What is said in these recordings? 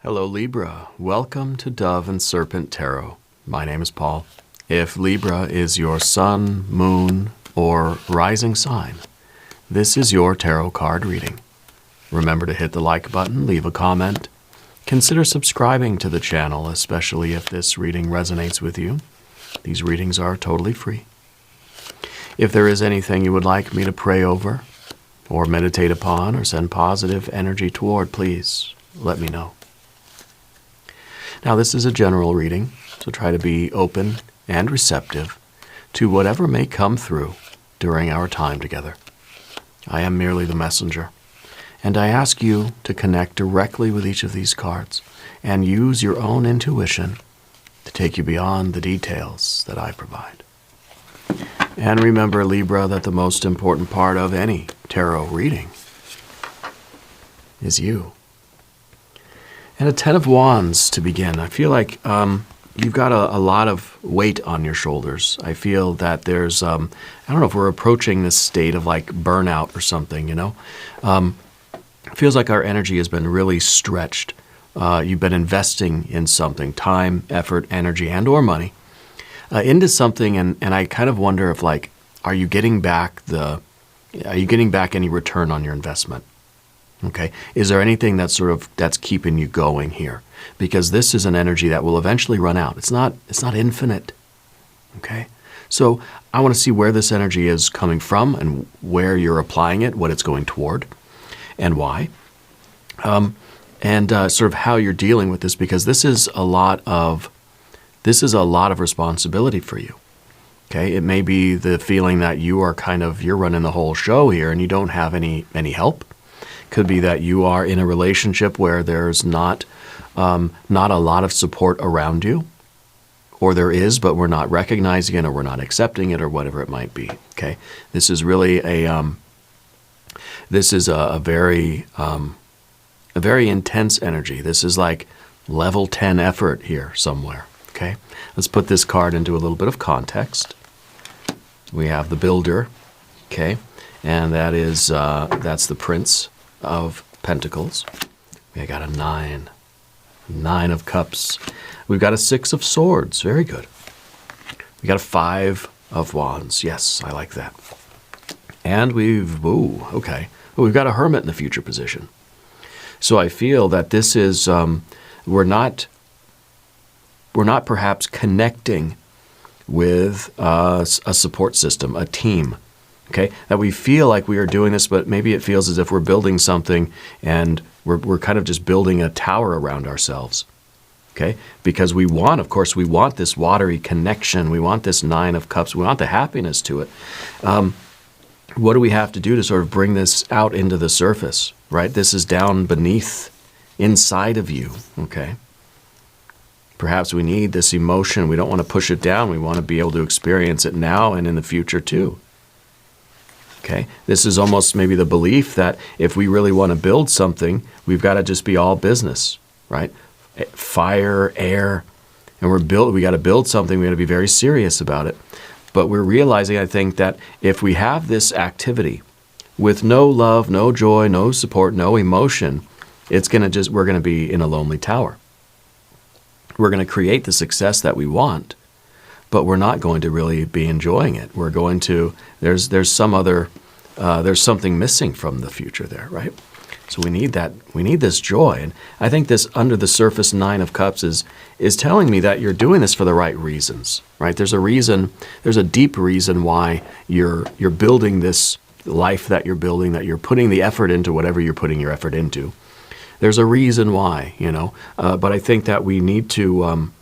Hello Libra, welcome to Dove and Serpent Tarot. My name is Paul. If Libra is your sun, moon, or rising sign, this is your tarot card reading. Remember to hit the like button, leave a comment. Consider subscribing to the channel, especially if this reading resonates with you. These readings are totally free. If there is anything you would like me to pray over, or meditate upon, or send positive energy toward, please let me know. Now, this is a general reading, so try to be open and receptive to whatever may come through during our time together. I am merely the messenger, and I ask you to connect directly with each of these cards and use your own intuition to take you beyond the details that I provide. And remember, Libra, that the most important part of any tarot reading is you. And a 10 of Wands to begin. I feel like you've got a lot of weight on your shoulders. I feel that there's, I don't know if we're approaching this state of like burnout or something, you know. It feels like our energy has been really stretched. You've been investing in something, time, effort, energy, and or money, into something. And I kind of wonder if like, are you getting back any return on your investment? Okay, is there anything that's keeping you going here? Because this is an energy that will eventually run out. It's not infinite. Okay, so I want to see where this energy is coming from and where you're applying it, what it's going toward, and why, and sort of how you're dealing with this, because this is a lot of responsibility for you. Okay, it may be the feeling that you're running the whole show here and you don't have any help. Could be that you are in a relationship where there's not a lot of support around you, or there is, but we're not recognizing it, or we're not accepting it, or whatever it might be. Okay, this is really a very intense energy. This is like level 10 effort here somewhere. Okay, let's put this card into a little bit of context. We have the Builder. Okay, and that's the Prince of Pentacles. We got a 9 of Cups. We've got a 6 of Swords. Very good. We got a 5 of Wands. Yes, I like that. And we've got a Hermit in the future position. So I feel that this is we're not perhaps connecting with a support system, a team. Okay, that we feel like we are doing this, but maybe it feels as if we're building something and we're kind of just building a tower around ourselves. Okay, because we want this watery connection. We want this 9 of Cups. We want the happiness to it. What do we have to do to sort of bring this out into the surface, right? This is down beneath, inside of you, okay? Perhaps we need this emotion. We don't want to push it down. We want to be able to experience it now and in the future too. Okay, this is almost maybe the belief that if we really want to build something, we've got to just be all business, right? Fire, air, and we got to build something. We got to be very serious about it. But we're realizing, I think, that if we have this activity with no love, no joy, no support, no emotion, we're going to be in a lonely tower. We're going to create the success that we want, but we're not going to really be enjoying it. We're going to, there's something missing from the future there, right? So we need that, we need this joy. And I think this under the surface 9 of Cups is telling me that you're doing this for the right reasons, right? There's a deep reason why you're building this life that you're building, that you're putting the effort into whatever you're putting your effort into. There's a reason why, you know, but I think that we need to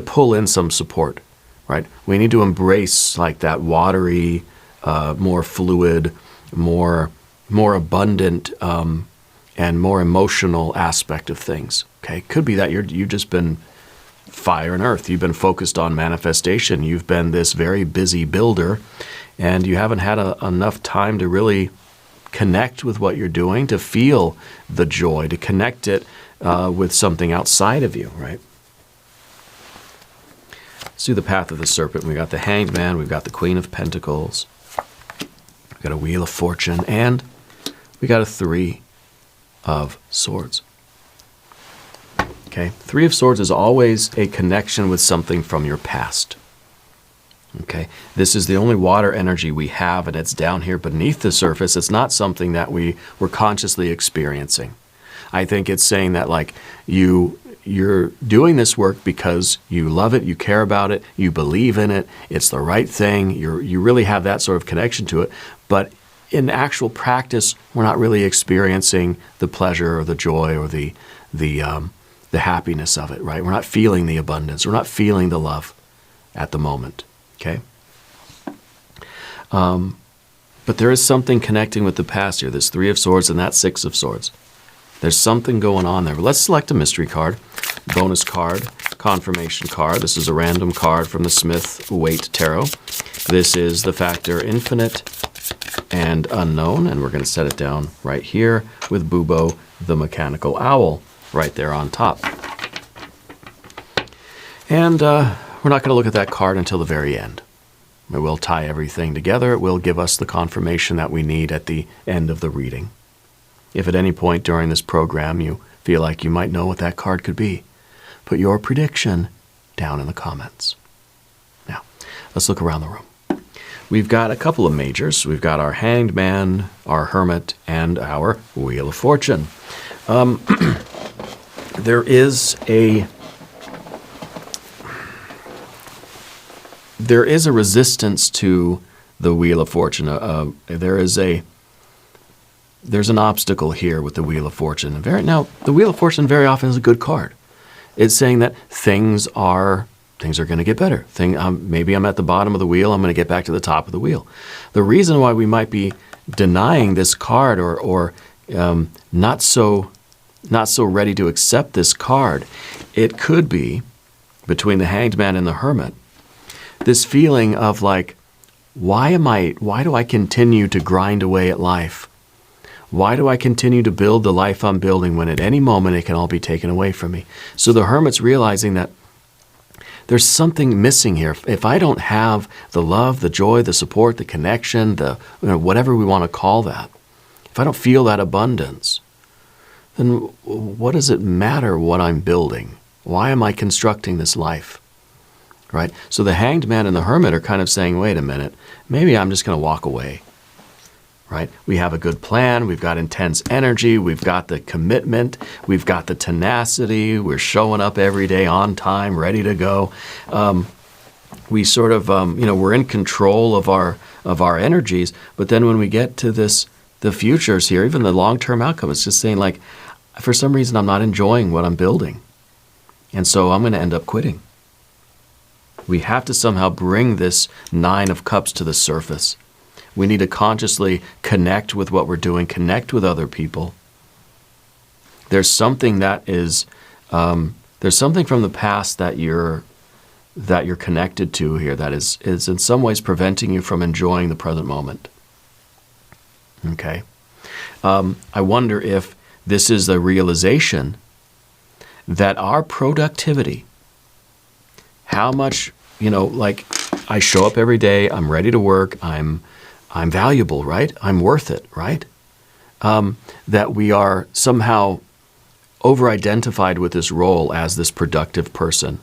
pull in some support, right? We need to embrace like that watery, more fluid, more abundant, and more emotional aspect of things. Okay, could be that you've just been fire and earth. You've been focused on manifestation. You've been this very busy builder, and you haven't had enough time to really connect with what you're doing, to feel the joy, to connect it with something outside of you, right? Let's do the Path of the Serpent. We got the Hanged Man, we've got the Queen of Pentacles, we've got a Wheel of Fortune, and we got a 3 of Swords. Okay, Three of Swords is always a connection with something from your past. Okay, this is the only water energy we have, and it's down here beneath the surface. It's not something that we're consciously experiencing. I think it's saying that like you're doing this work because you love it, you care about it, you believe in it, it's the right thing, you really have that sort of connection to it, but in actual practice, we're not really experiencing the pleasure or the joy or the happiness of it, right? We're not feeling the abundance. We're not feeling the love at the moment, okay? But there is something connecting with the past here. This Three of Swords and that Six of Swords. There's something going on there. But let's select a mystery card, bonus card, confirmation card. This is a random card from the Smith-Waite Tarot. This is the factor infinite and unknown, and we're going to set it down right here with Bubo, the mechanical owl, right there on top. And we're not going to look at that card until the very end. It will tie everything together. It will give us the confirmation that we need at the end of the reading. If at any point during this program you feel like you might know what that card could be, put your prediction down in the comments. Now, let's look around the room. We've got a couple of majors. We've got our Hanged Man, our Hermit, and our Wheel of Fortune. There is a resistance to the Wheel of Fortune. There's an obstacle here with the Wheel of Fortune. Now, the Wheel of Fortune very often is a good card. It's saying that things are going to get better. Maybe I'm at the bottom of the wheel. I'm going to get back to the top of the wheel. The reason why we might be denying this card or not so ready to accept this card, it could be between the Hanged Man and the Hermit. This feeling of like, why do I continue to grind away at life? Why do I continue to build the life I'm building when at any moment it can all be taken away from me? So the Hermit's realizing that there's something missing here. If I don't have the love, the joy, the support, the connection, whatever we want to call that, if I don't feel that abundance, then what does it matter what I'm building? Why am I constructing this life? Right? So the Hanged Man and the Hermit are kind of saying, wait a minute, maybe I'm just going to walk away. Right? We have a good plan, we've got intense energy, we've got the commitment, we've got the tenacity, we're showing up every day on time, ready to go. We sort of, we're in control of our energies, but then when we get to the futures here, even the long-term outcome, it's just saying like, for some reason I'm not enjoying what I'm building. And so I'm going to end up quitting. We have to somehow bring this Nine of Cups to the surface. We need to consciously connect with what we're doing, connect with other people. There's something that is, there's something from the past that you're connected to here that is in some ways preventing you from enjoying the present moment. Okay? I wonder if this is the realization that our productivity, how much, like I show up every day, I'm ready to work, I'm valuable, right? I'm worth it, right? That we are somehow over-identified with this role as this productive person.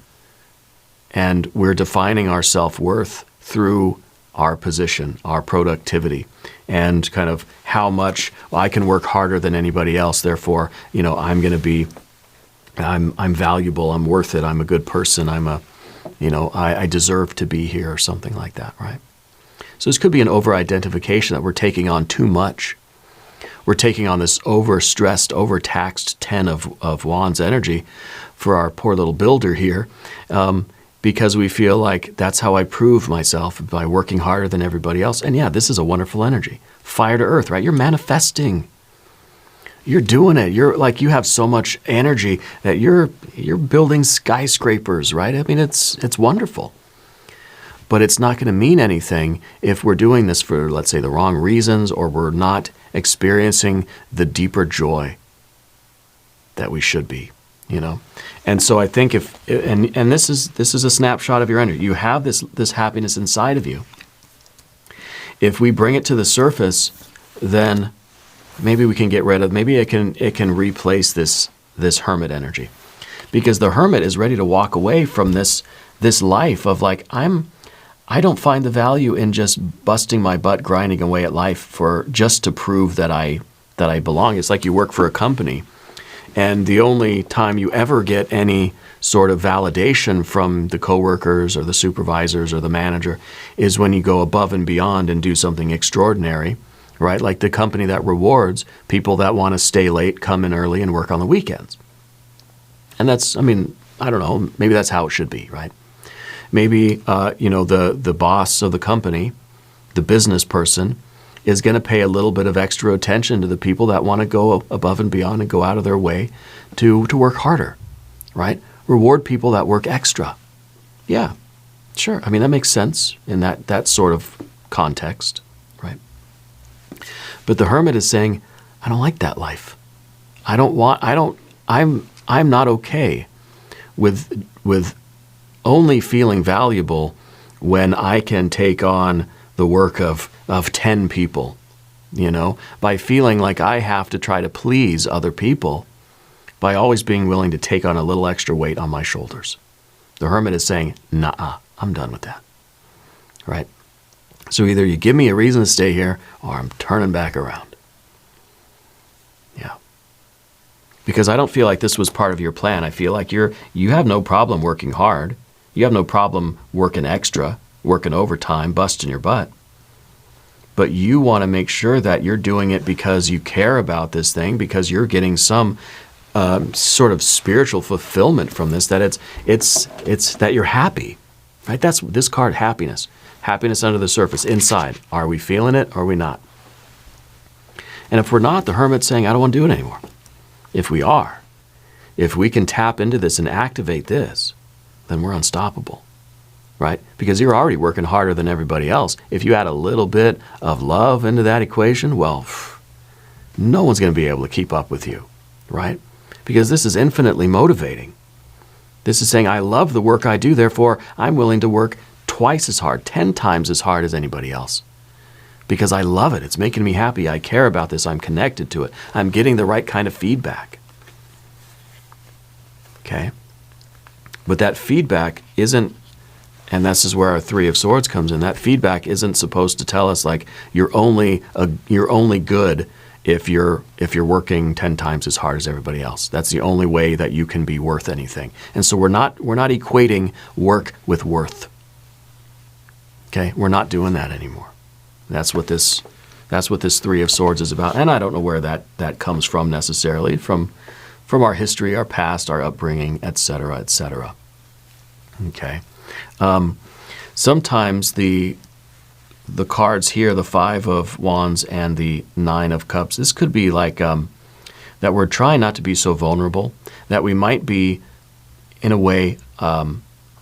And we're defining our self-worth through our position, our productivity, and kind of how much I can work harder than anybody else. Therefore, I'm going to be, I'm valuable, I'm worth it, I'm a good person, I deserve to be here or something like that, right? So this could be an over-identification that we're taking on too much. We're taking on this overstressed, overtaxed 10 of Wands energy for our poor little builder here because we feel like that's how I prove myself, by working harder than everybody else. And yeah, this is a wonderful energy. Fire to earth, right? You're manifesting. You're doing it. You're like, you have so much energy that you're building skyscrapers, right? I mean, it's wonderful. But it's not going to mean anything if we're doing this for, let's say, the wrong reasons, or we're not experiencing the deeper joy that we should be, And so I think and this is a snapshot of your energy. You have this happiness inside of you. If we bring it to the surface, then maybe we can get rid of, maybe it can replace this Hermit energy. because the hermit is ready to walk away from this life of like, I don't find the value in just busting my butt grinding away at life for just to prove that I belong. It's like you work for a company, and the only time you ever get any sort of validation from the coworkers or the supervisors or the manager is when you go above and beyond and do something extraordinary, right? Like the company that rewards people that want to stay late, come in early, and work on the weekends. And that's, I mean, I don't know, maybe that's how it should be, right? Maybe, the boss of the company, the business person, is going to pay a little bit of extra attention to the people that want to go above and beyond and go out of their way to work harder, right? Reward people that work extra. Yeah, sure. I mean, that makes sense in that sort of context, right? But the hermit is saying, I don't like that life. I'm not okay with only feeling valuable when I can take on the work of 10 people, by feeling like I have to try to please other people by always being willing to take on a little extra weight on my shoulders. The hermit is saying, nah, I'm done with that, right? So either you give me a reason to stay here or I'm turning back around. Yeah. Because I don't feel like this was part of your plan. I feel like you have no problem working hard. You have no problem working extra, working overtime, busting your butt. But you want to make sure that you're doing it because you care about this thing, because you're getting some sort of spiritual fulfillment from this, that it's that you're happy, right? That's this card, happiness. Happiness under the surface, inside. Are we feeling it or are we not? And if we're not, the hermit's saying, I don't want to do it anymore. If we are, if we can tap into this and activate this, then we're unstoppable, right? Because you're already working harder than everybody else. If you add a little bit of love into that equation, well, no one's going to be able to keep up with you, right? Because this is infinitely motivating. This is saying, I love the work I do, therefore I'm willing to work twice as hard, 10 times as hard as anybody else. Because I love it. It's making me happy. I care about this. I'm connected to it. I'm getting the right kind of feedback. Okay? But that feedback isn't, and this is where our Three of Swords comes in, that feedback isn't supposed to tell us like you're only good if you're working 10 times as hard as everybody else. That's the only way that you can be worth anything. And so we're not equating work with worth. Okay? We're not doing that anymore. That's what this Three of Swords is about. And I don't know where that comes from necessarily, from our history, our past, our upbringing, etc., etc. Okay. Sometimes the cards here, the Five of Wands and the Nine of Cups, this could be like that we're trying not to be so vulnerable, that we might be, in a way,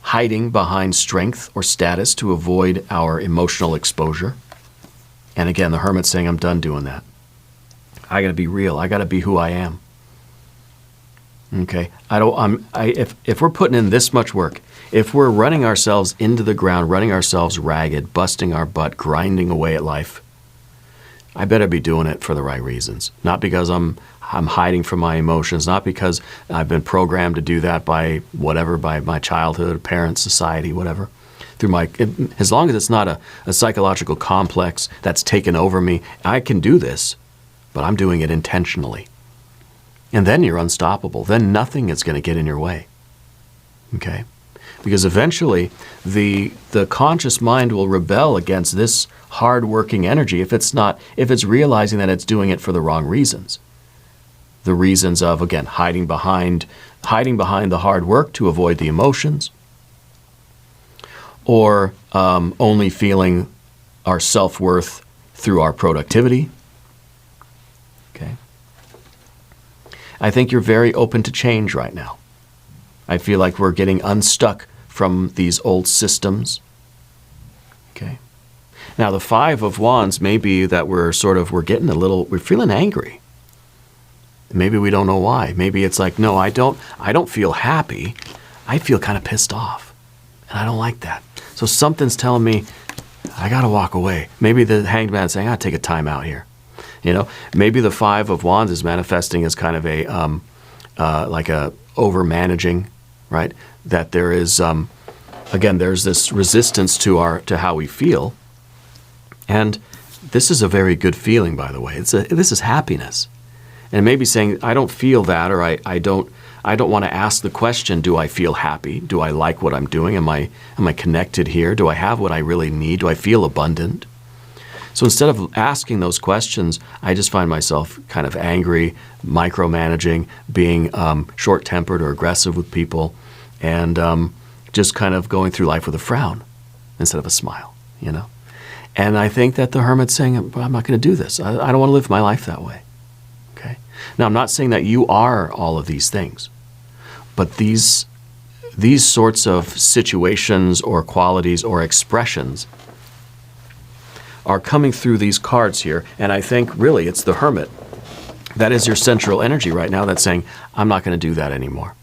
hiding behind strength or status to avoid our emotional exposure. And again, the hermit's saying, I'm done doing that. I got to be real. I got to be who I am. Okay. If we're putting in this much work, if we're running ourselves into the ground, running ourselves ragged, busting our butt, grinding away at life, I better be doing it for the right reasons. Not because I'm hiding from my emotions, not because I've been programmed to do that by my childhood, parents, society, whatever. As long as it's not a psychological complex that's taken over me, I can do this, but I'm doing it intentionally. And then you're unstoppable. Then nothing is going to get in your way. Okay? Because eventually the conscious mind will rebel against this hard-working energy if it's realizing that it's doing it for the wrong reasons. The reasons of, again, hiding behind the hard work to avoid the emotions, or only feeling our self-worth through our productivity. Okay? I think you're very open to change right now. I feel like we're getting unstuck from these old systems. Okay? Now, the Five of Wands may be that we're feeling angry. Maybe we don't know why. Maybe it's like, no, I don't feel happy. I feel kind of pissed off. And I don't like that. So something's telling me I got to walk away. Maybe the Hanged Man is saying, I got to take a time out here. Maybe the Five of Wands is manifesting as kind of like a over managing, right? That there is, again, there's this resistance to how we feel. And this is a very good feeling, by the way. This is happiness. And maybe saying, I don't feel that, or I don't want to ask the question, do I feel happy? Do I like what I'm doing? Am I connected here? Do I have what I really need? Do I feel abundant? So instead of asking those questions, I just find myself kind of angry, micromanaging, being short-tempered or aggressive with people, and just kind of going through life with a frown instead of a smile, you know? And I think that the Hermit's saying, I'm not going to do this. I don't want to live my life that way. Okay? Now, I'm not saying that you are all of these things, but these sorts of situations or qualities or expressions are coming through these cards here. And I think really it's the Hermit. That is your central energy right now that's saying, I'm not going to do that anymore.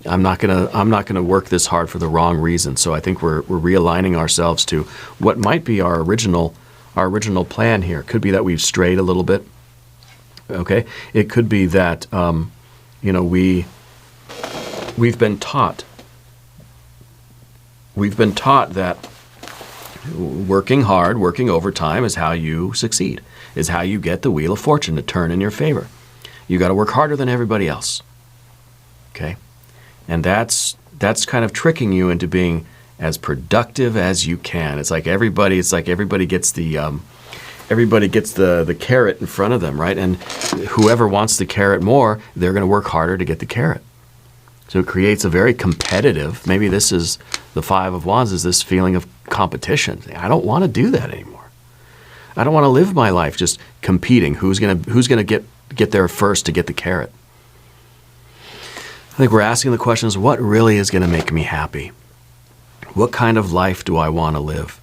I'm not gonna work this hard for the wrong reason. So I think we're realigning ourselves to what might be our original plan here. It could be that we've strayed a little bit. Okay, it could be that we've been taught that working hard, working overtime is how you succeed. Is how you get the wheel of fortune to turn in your favor. You got to work harder than everybody else. Okay. And that's kind of tricking you into being as productive as you can. It's like everybody gets the carrot in front of them, right? And whoever wants the carrot more, they're going to work harder to get the carrot. So it creates a very competitive, maybe this is the Five of Wands, is this feeling of competition. I don't want to do that anymore. I don't want to live my life just competing. Who's gonna get there first to get the carrot? I think we're asking the questions, what really is going to make me happy? What kind of life do I want to live?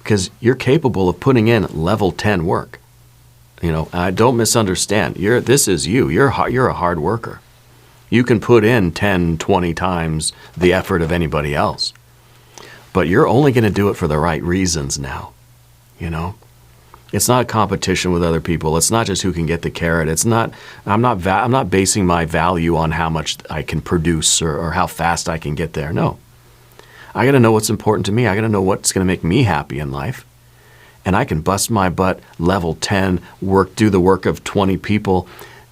Because you're capable of putting in level 10 work. You know, don't misunderstand. This is you. You're a hard worker. You can put in 10, 20 times the effort of anybody else. But you're only going to do it for the right reasons now. You know? It's not a competition with other people. It's not just who can get the carrot. It's not. I'm not basing my value on how much I can produce or how fast I can get there. No. I got to know what's important to me. I got to know what's going to make me happy in life. And I can bust my butt, level 10, do the work of 20 people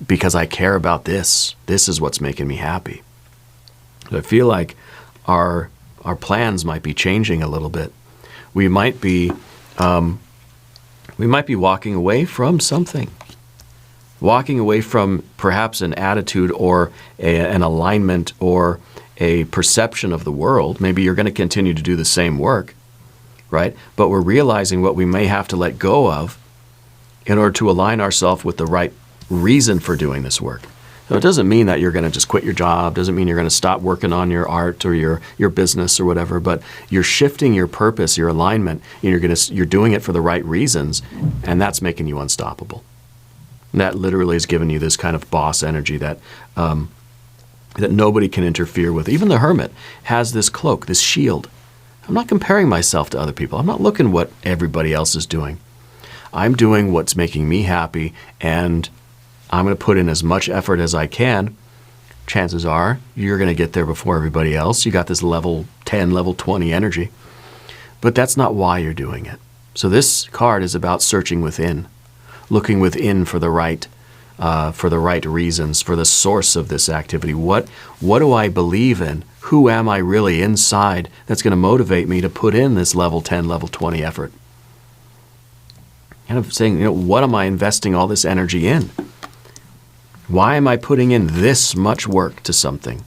because I care about this. This is what's making me happy. So I feel like our plans might be changing a little bit. We might be walking away from something, walking away from perhaps an attitude or an alignment or a perception of the world. Maybe you're going to continue to do the same work, right? But we're realizing what we may have to let go of in order to align ourselves with the right reason for doing this work. So it doesn't mean that you're going to just quit your job, doesn't mean you're going to stop working on your art or your business or whatever, but you're shifting your purpose, your alignment, and you're doing it for the right reasons, and that's making you unstoppable. And that literally has given you this kind of boss energy that nobody can interfere with. Even the Hermit has this cloak, this shield. I'm not comparing myself to other people. I'm not looking what everybody else is doing. I'm doing what's making me happy, and I'm going to put in as much effort as I can. Chances are you're going to get there before everybody else. You got this level 10, level 20 energy. But that's not why you're doing it. So this card is about searching within, looking within for the right reasons, for the source of this activity. What do I believe in? Who am I really inside that's going to motivate me to put in this level 10, level 20 effort? Kind of saying, what am I investing all this energy in? Why am I putting in this much work to something?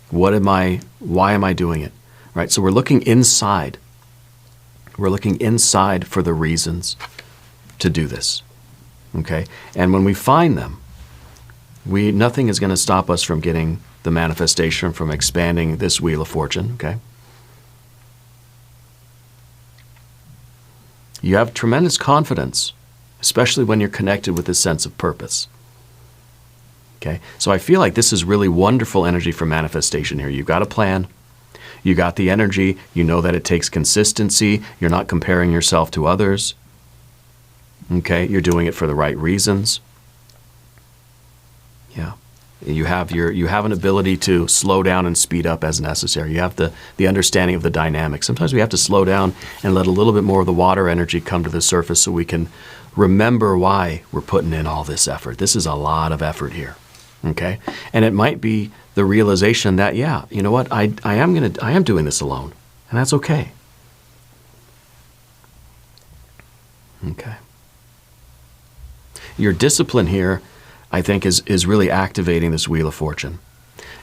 Why am I doing it? Right? So we're looking inside. We're looking inside for the reasons to do this. Okay? And when we find them, nothing is going to stop us from getting the manifestation, from expanding this wheel of fortune. Okay? You have tremendous confidence, especially when you're connected with this sense of purpose. Okay? So I feel like this is really wonderful energy for manifestation here. You've got a plan. You got the energy. You know that it takes consistency. You're not comparing yourself to others. Okay? You're doing it for the right reasons. Yeah. You have an ability to slow down and speed up as necessary. You have the understanding of the dynamics. Sometimes we have to slow down and let a little bit more of the water energy come to the surface so we can remember why we're putting in all this effort. This is a lot of effort here. Okay? And it might be the realization that, yeah, you know what, I am doing this alone. And that's okay. Okay. Your discipline here, I think, is really activating this Wheel of Fortune.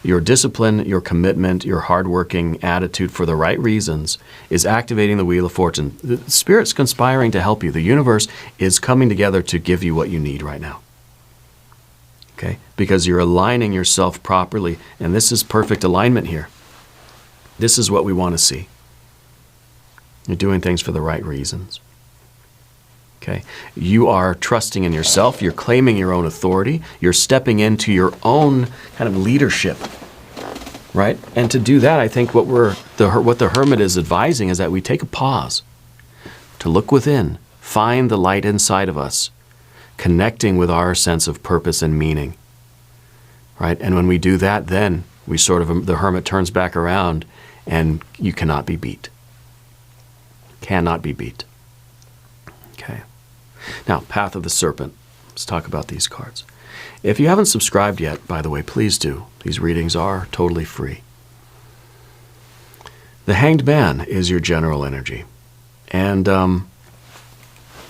Your discipline, your commitment, your hardworking attitude for the right reasons is activating the Wheel of Fortune. The Spirit's conspiring to help you. The universe is coming together to give you what you need right now. Okay? Because you're aligning yourself properly, and this is perfect alignment here. This is what we want to see. You're doing things for the right reasons. Okay? You are trusting in yourself. You're claiming your own authority. You're stepping into your own kind of leadership, right? And to do that, I think what the Hermit is advising is that we take a pause to look within, find the light inside of us, connecting with our sense of purpose and meaning, right? And when we do that, then we the Hermit turns back around, and you cannot be beat. Cannot be beat. Okay. Now, Path of the Serpent. Let's talk about these cards. If you haven't subscribed yet, by the way, please do. These readings are totally free. The Hanged Man is your general energy. And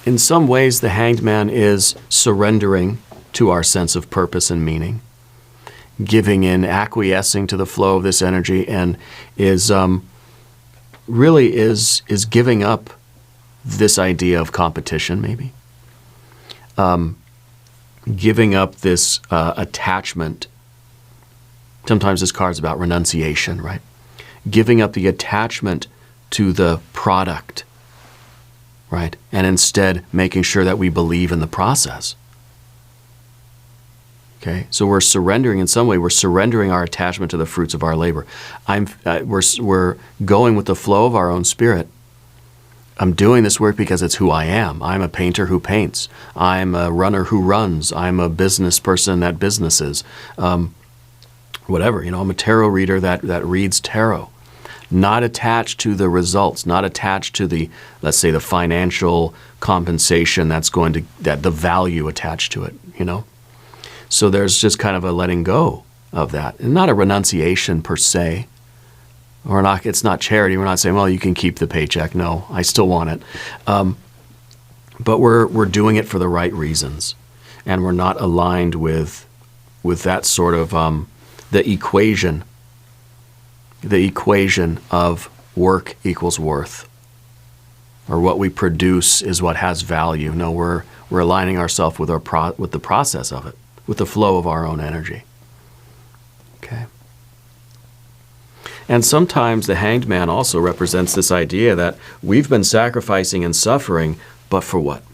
in some ways, the Hanged Man is surrendering to our sense of purpose and meaning, giving in, acquiescing to the flow of this energy, and is really is giving up this idea of competition, maybe. Giving up this attachment. Sometimes this card's about renunciation, right? Giving up the attachment to the product, right? And instead making sure that we believe in the process. Okay? So we're surrendering in some way. We're surrendering our attachment to the fruits of our labor. We're going with the flow of our own spirit. I'm doing this work because it's who I am. I'm a painter who paints. I'm a runner who runs. I'm a business person that businesses. Whatever, I'm a tarot reader that reads tarot. Not attached to the results, not attached to the, let's say, the financial compensation that the value attached to it, So there's just kind of a letting go of that. And not a renunciation per se. It's not charity. We're not saying, well, you can keep the paycheck. No, I still want it. But we're doing it for the right reasons. And we're not aligned with that sort of the equation of work equals worth. Or what we produce is what has value. No, we're aligning ourselves with with the process of it, with the flow of our own energy. Okay. And sometimes the Hanged Man also represents this idea that we've been sacrificing and suffering, but for what?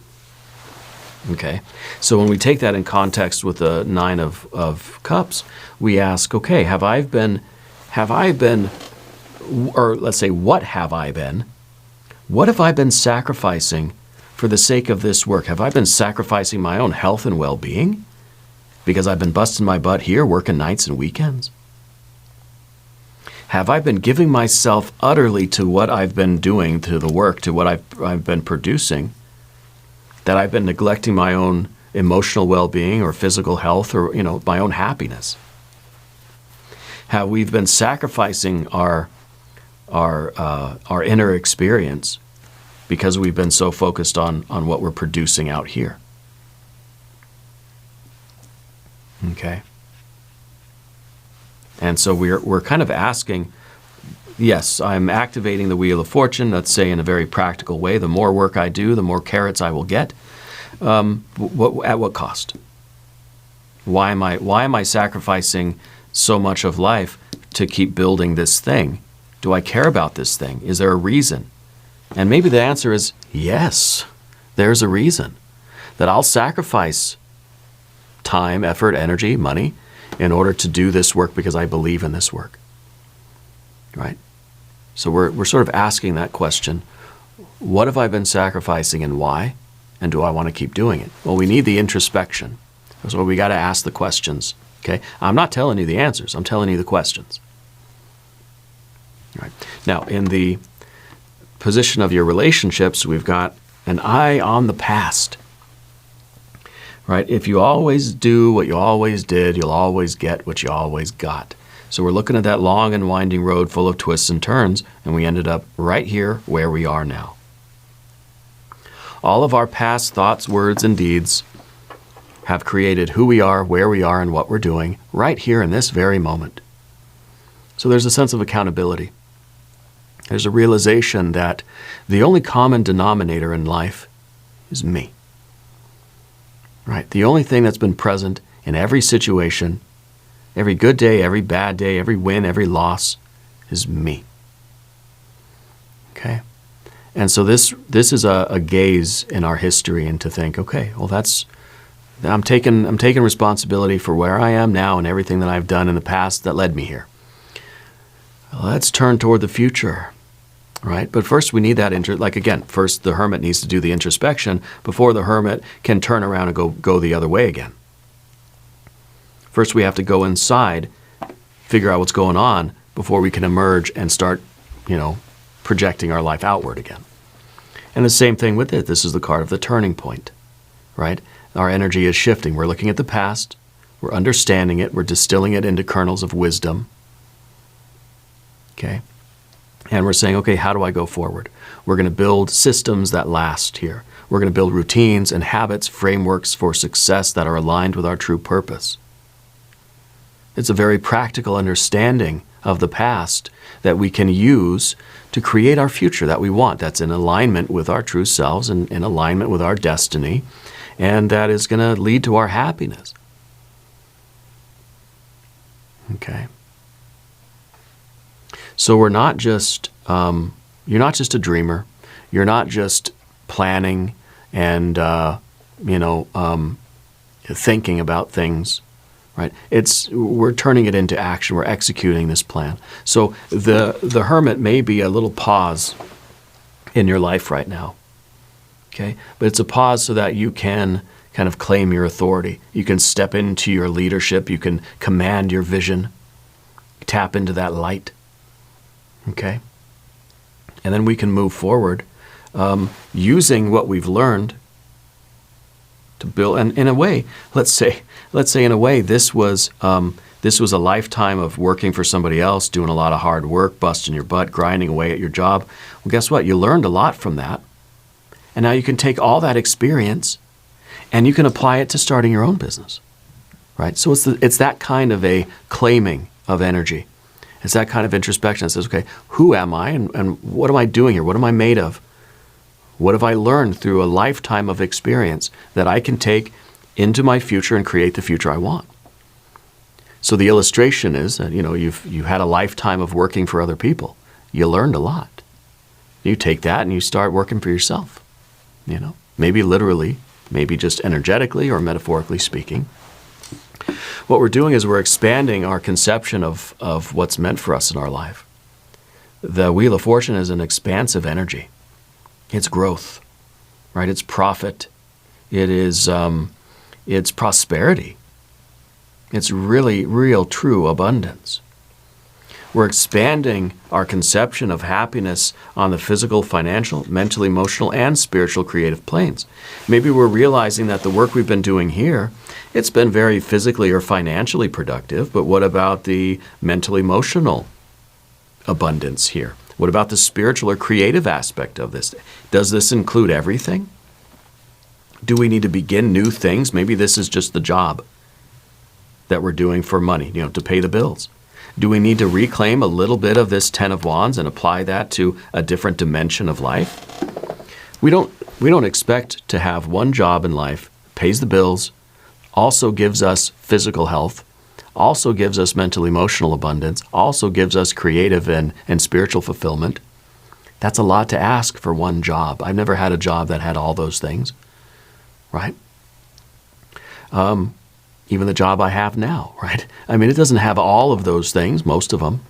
Okay, so when we take that in context with the Nine of Cups, we ask, okay, have I been, or let's say, what have I been? What have I been sacrificing for the sake of this work? Have I been sacrificing my own health and well-being because I've been busting my butt here, working nights and weekends? Have I been giving myself utterly to what I've been doing, to the work, to what I've been producing, that I've been neglecting my own emotional well-being or physical health or, my own happiness? Have we been sacrificing our inner experience because we've been so focused on what we're producing out here? Okay. And so we're kind of asking, yes, I'm activating the Wheel of Fortune, let's say in a very practical way. The more work I do, the more carrots I will get. At what cost? Why am I sacrificing so much of life to keep building this thing? Do I care about this thing? Is there a reason? And maybe the answer is yes, there's a reason. That I'll sacrifice time, effort, energy, money in order to do this work because I believe in this work, right? So we're sort of asking that question, what have I been sacrificing and why? And do I want to keep doing it? Well, we need the introspection. That's why we got to ask the questions Okay? I'm not telling you the answers. I'm telling you the questions. All right. Now, in the position of your relationships, we've got an eye on the past. Right? If you always do what you always did, you'll always get what you always got. So we're looking at that long and winding road full of twists and turns, and we ended up right here where we are now. All of our past thoughts, words, and deeds have created who we are, where we are, and what we're doing right here in this very moment. So there's a sense of accountability. There's a realization that the only common denominator in life is me. Right? The only thing that's been present in every situation, every good day, every bad day, every win, every loss, is me. Okay? And so this is a gaze in our history, and to think, okay, well, I'm taking responsibility for where I am now and everything that I've done in the past that led me here. Let's turn toward the future, right? But first we need that, first the hermit needs to do the introspection before the hermit can turn around and go the other way again. First we have to go inside, figure out what's going on before we can emerge and start, projecting our life outward again. And the same thing with it. This is the card of the turning point, right? Our energy is shifting. We're looking at the past. We're understanding it. We're distilling it into kernels of wisdom. Okay? And we're saying, okay, how do I go forward? We're going to build systems that last here. We're going to build routines and habits, frameworks for success that are aligned with our true purpose. It's a very practical understanding of the past that we can use to create our future that we want, that's in alignment with our true selves and in alignment with our destiny, and that is going to lead to our happiness. Okay. So we're not just, you're not just a dreamer. You're not just planning and, thinking about things, right? We're turning it into action. We're executing this plan. So the hermit may be a little pause in your life right now, okay? But it's a pause so that you can kind of claim your authority. You can step into your leadership. You can command your vision, tap into that light, okay? And then we can move forward using what we've learned to build. And in a way, let's say in a way, this was a lifetime of working for somebody else, doing a lot of hard work, busting your butt, grinding away at your job. Well, guess what? You learned a lot from that. And now you can take all that experience and you can apply it to starting your own business, right? So it's that kind of a claiming of energy. It's that kind of introspection that says, okay, who am I and what am I doing here? What am I made of? What have I learned through a lifetime of experience that I can take into my future and create the future I want? So the illustration is that, you've had a lifetime of working for other people. You learned a lot. You take that and you start working for yourself, maybe literally, maybe just energetically or metaphorically speaking. What we're doing is we're expanding our conception of what's meant for us in our life. The Wheel of Fortune is an expansive energy. It's growth, right? It's profit. It is, it's prosperity. It's really, real, true abundance. We're expanding our conception of happiness on the physical, financial, mental, emotional, and spiritual creative planes. Maybe we're realizing that the work we've been doing here, it's been very physically or financially productive, but what about the mental, emotional abundance here? What about the spiritual or creative aspect of this? Does this include everything? Do we need to begin new things? Maybe this is just the job that we're doing for money, to pay the bills. Do we need to reclaim a little bit of this Ten of Wands and apply that to a different dimension of life? We don't expect to have one job in life, pays the bills, also gives us physical health, also gives us mental emotional abundance, also gives us creative and spiritual fulfillment. That's a lot to ask for one job. I've never had a job that had all those things, right? Even the job I have now, right? I mean, it doesn't have all of those things, most of them,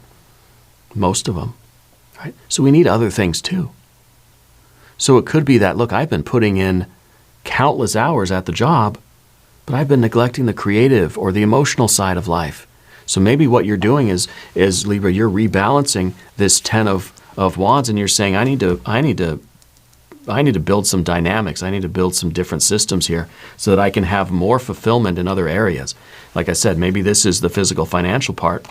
right? So we need other things too. So it could be that, look, I've been putting in countless hours at the job, but I've been neglecting the creative or the emotional side of life. So maybe what you're doing is Libra, you're rebalancing this 10 of Wands, and you're saying, I need to build some dynamics. I need to build some different systems here so that I can have more fulfillment in other areas. Like I said, maybe this is the physical financial part.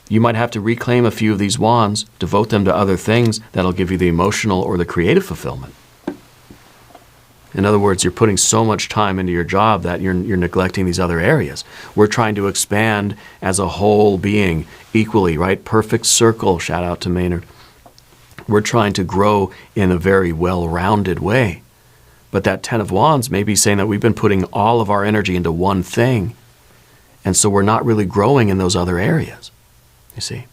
You might have to reclaim a few of these wands, devote them to other things that'll give you the emotional or the creative fulfillment. In other words, you're putting so much time into your job that you're neglecting these other areas. We're trying to expand as a whole being equally, right? Perfect circle, shout out to Maynard. We're trying to grow in a very well-rounded way. But that 10 of Wands may be saying that we've been putting all of our energy into one thing, and so we're not really growing in those other areas, you see.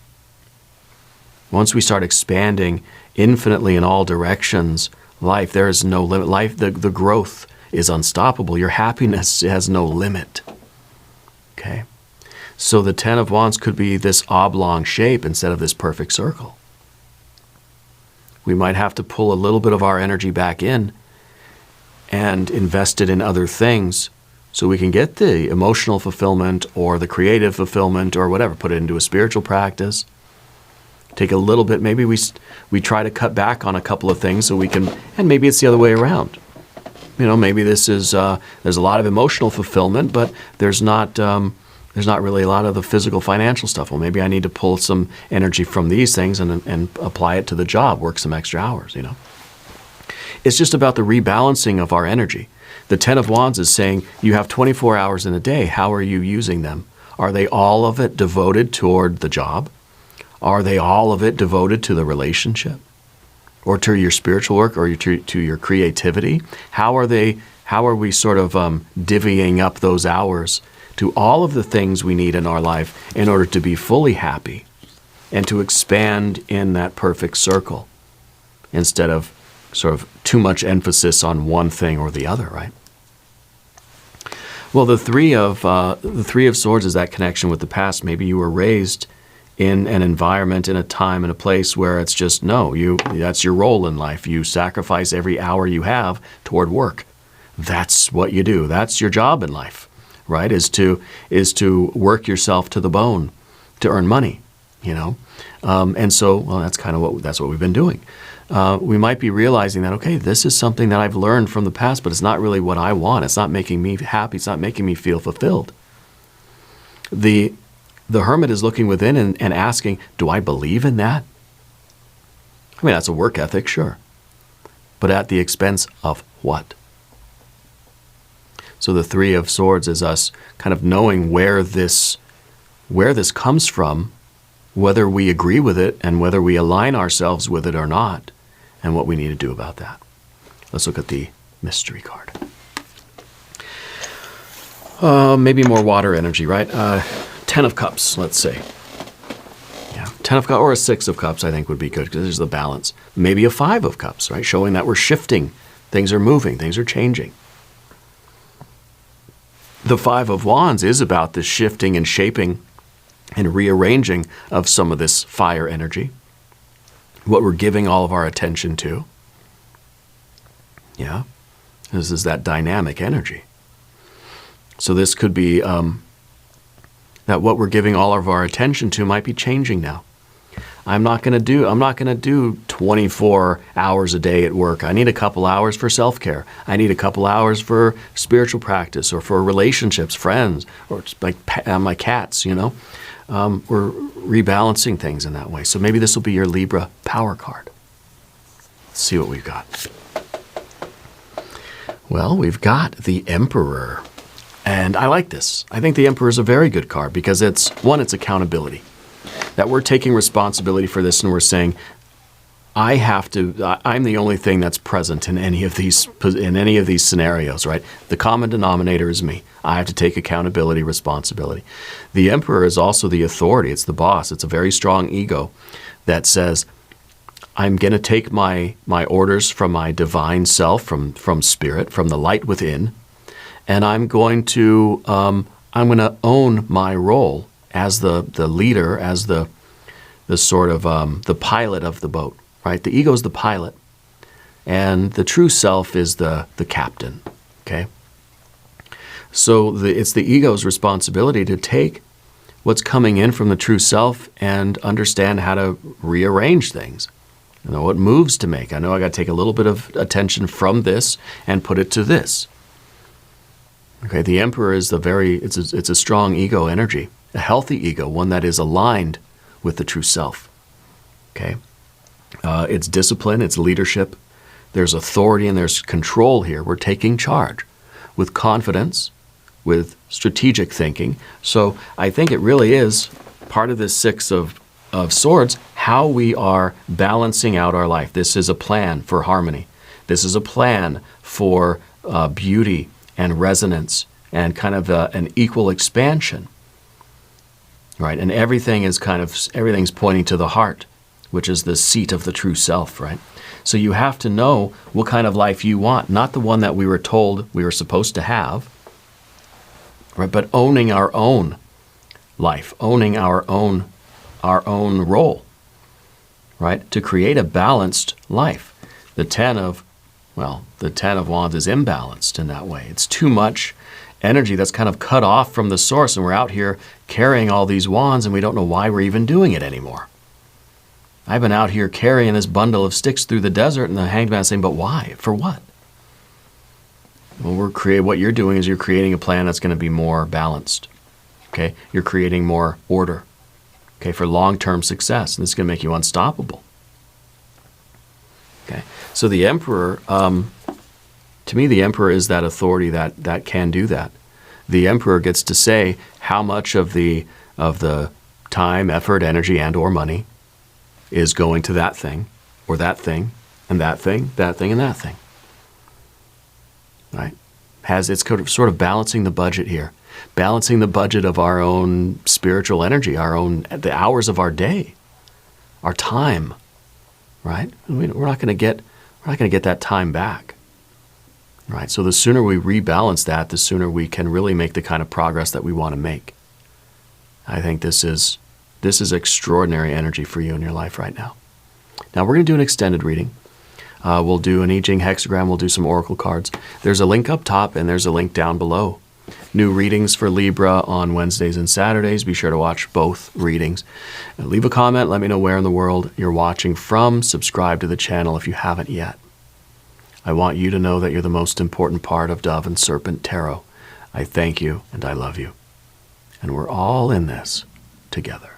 Once we start expanding infinitely in all directions, life, there is no limit. Life, the growth is unstoppable. Your happiness has no limit. Okay? So the 10 of Wands could be this oblong shape instead of this perfect circle. We might have to pull a little bit of our energy back in and invest it in other things so we can get the emotional fulfillment or the creative fulfillment or whatever, put it into a spiritual practice. Take a little bit, maybe we try to cut back on a couple of things so we can, and maybe it's the other way around. You know, maybe this is, there's a lot of emotional fulfillment, but there's not really a lot of the physical financial stuff. Well, maybe I need to pull some energy from these things and apply it to the job, work some extra hours, you know. It's just about the rebalancing of our energy. The 10 of Wands is saying you have 24 hours in a day. How are you using them? Are they all of it devoted toward the job? Are they all of it devoted to the relationship or to your spiritual work or to your creativity? How are we sort of divvying up those hours to all of the things we need in our life in order to be fully happy and to expand in that perfect circle instead of sort of too much emphasis on one thing or the other, right? Well, the three of Swords is that connection with the past. Maybe you were raised in an environment, in a time, in a place where it's just, that's your role in life. You sacrifice every hour you have toward work. That's what you do. That's your job in life, right? Is to work yourself to the bone to earn money, you know? And so, well, that's what we've been doing. We might be realizing that, okay, this is something that I've learned from the past, but it's not really what I want. It's not making me happy. It's not making me feel fulfilled. The hermit is looking within and asking, do I believe in that? I mean, that's a work ethic, sure. But at the expense of what? So the Three of Swords is us kind of knowing where this comes from, whether we agree with it and whether we align ourselves with it or not, and what we need to do about that. Let's look at the mystery card. Maybe more water energy, right? 10 of Cups, let's say. Yeah, 10 of Cups or a 6 of Cups I think would be good because there's the balance. Maybe a 5 of Cups, right? Showing that we're shifting. Things are moving. Things are changing. The 5 of Wands is about the shifting and shaping and rearranging of some of this fire energy. What we're giving all of our attention to. Yeah. This is that dynamic energy. So this could be that what we're giving all of our attention to might be changing now. I'm not going to do 24 hours a day at work. I need a couple hours for self-care. I need a couple hours for spiritual practice or for relationships, friends, or like my cats, you know. We're rebalancing things in that way. So maybe this will be your Libra power card. Let's see what we've got. Well, we've got the Emperor. And I like this. I think the Emperor is a very good card because it's accountability. That we're taking responsibility for this and we're saying, I'm the only thing that's present in any of these scenarios, right? The common denominator is me. I have to take accountability, responsibility. The Emperor is also the authority. It's the boss. It's a very strong ego that says, I'm going to take my orders from my divine self, from spirit, from the light within, and I'm going to own my role as the leader, as the sort of the pilot of the boat, right? The ego is the pilot, and the true self is the captain. Okay. So it's the ego's responsibility to take what's coming in from the true self and understand how to rearrange things. You know, what moves to make. I know I got to take a little bit of attention from this and put it to this. Okay, the Emperor is it's a strong ego energy, a healthy ego, one that is aligned with the true self. Okay, it's discipline, it's leadership. There's authority and there's control here. We're taking charge with confidence, with strategic thinking. So I think it really is part of this Six of Swords, how we are balancing out our life. This is a plan for harmony. This is a plan for beauty and resonance and kind of an equal expansion, right? And everything's pointing to the heart, which is the seat of the true self, right? So you have to know what kind of life you want, not the one that we were told we were supposed to have, right? But owning our own life, owning our own role, right? To create a balanced life. The Ten of Wands is imbalanced in that way. It's too much energy that's kind of cut off from the source, and we're out here carrying all these wands and we don't know why we're even doing it anymore. I've been out here carrying this bundle of sticks through the desert, and the hanged man saying, but why? For what? Well, what you're doing is you're creating a plan that's going to be more balanced. Okay? You're creating more order. Okay, for long-term success. And this is going to make you unstoppable. Okay? So the Emperor, to me, the Emperor is that authority that can do that. The Emperor gets to say how much of the time, effort, energy, and or money is going to that thing, or that thing, and that thing, that thing, and that thing. Right? It's sort of balancing the budget here. Balancing the budget of our own spiritual energy, the hours of our day, our time, right? We're not going to get that time back, right? So the sooner we rebalance that, the sooner we can really make the kind of progress that we want to make. I think this is extraordinary energy for you in your life right now. Now we're going to do an extended reading. We'll do an I Ching hexagram. We'll do some oracle cards. There's a link up top and there's a link down below. New readings for Libra on Wednesdays and Saturdays. Be sure to watch both readings. Leave a comment. Let me know where in the world you're watching from. Subscribe to the channel if you haven't yet. I want you to know that you're the most important part of Dove and Serpent Tarot. I thank you and I love you. And we're all in this together.